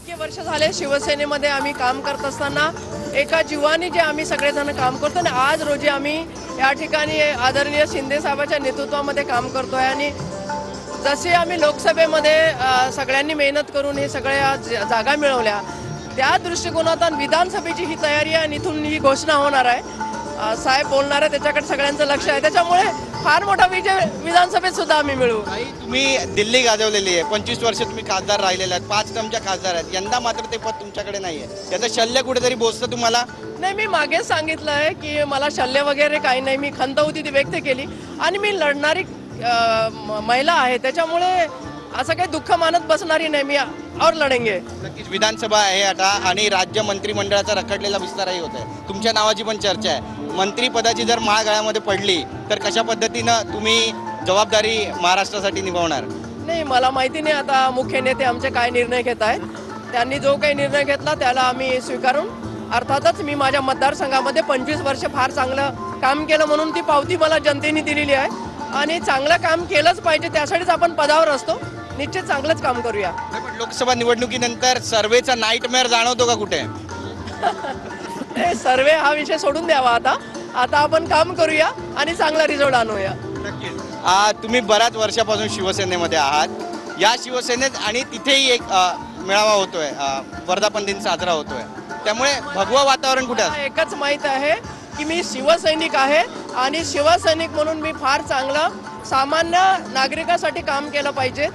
इतके वर्ष झाले शिवसेनेमध्ये आम्ही काम करत असताना एका जीवाने जे आम्ही सगळेजण काम करतो आणि आज रोजी आम्ही या ठिकाणी आदरणीय शिंदे साहेबांच्या नेतृत्वामध्ये काम करतोय आणि जसे आम्ही लोकसभेमध्ये सगळ्यांनी मेहनत करून हे सगळ्या जागा मिळवल्या त्या दृष्टिकोनातून विधानसभेची ही तयारी आहे आणि इथून ही घोषणा होणार आहे। साहेब बोलणार आहे त्याच्याकडे सगळ्यांचं लक्ष आहे, त्याच्यामुळे फार मोठा विजय विधानसभेत सुद्धा आम्ही मिळवू। तुम्ही दिल्ली गाजवलेली आहे, 25 वर्ष तुम्ही खासदार राहिलेले आहेत, 5 टर्मच्या खासदार आहेत, यंदा मात्र ते पद तुमच्याकडे नाहीये, त्याचं शल्य कुठेतरी बोचतं तुम्हाला? नाही, मी मागेच सांगितलं आहे की मला शल्य वगैरे काही नाही, मी खंत होती ती व्यक्त केली आणि मी लढणारी महिला आहे, त्याच्यामुळे असं काही दुःख मानत बसणारी नाही मी और लढेंगे। नक्कीच विधानसभा आहे आता आणि राज्य मंत्रिमंडळाचा रखडलेला विस्तारही होत आहे, तुमच्या नावाची पण चर्चा आहे। मंत्रिपदाची जर महागळ्यामध्ये पडली तर कशा पद्धतीनं तुम्ही जबाबदारी महाराष्ट्रासाठी निभावणार? नाही, मला माहिती नाही आता मुख्य नेते आमचे काय निर्णय घेत आहेत, त्यांनी जो काही निर्णय घेतला त्याला आम्ही स्वीकारून अर्थातच मी माझ्या मतदारसंघामध्ये 25 वर्ष फार चांगलं काम केलं म्हणून ती पावती मला जनतेने दिलेली आहे आणि चांगलं काम केलंच पाहिजे, त्यासाठीच आपण पदावर असतो, निश्चित चांगलंच काम करूया। लोकसभा निवडणुकीनंतर सर्वेचा नाईटमेअर जाणवतो का कुठे? सर्वे हा विषय सोडून द्यावा, आता आपण काम करूया आणि चांगला रिझल्ट आणूया। नक्कीच तुम्ही बऱ्याच वर्षापासून शिवसेनेमध्ये आहात, या शिवसेनेत आणि तिथेही एक मेळावा होतोय, वर्धापन दिन साजरा होतोय, त्यामुळे भगवं वातावरण कुठे आहे? एकच माहीत आहे की मी शिवसैनिक आहे आणि शिवसैनिक म्हणून मी फार चांगलं सामान्य नागरिकासाठी काम केलं पाहिजे।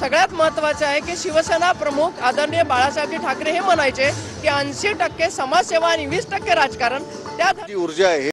सगळ्यात महत्त्वाचं आहे की शिवसेना प्रमुख आदरणीय बाळासाहेब ठाकरे हे म्हणायचे की 80% समाजसेवा आणि 20% राजकारण, त्यात ऊर्जा आहे।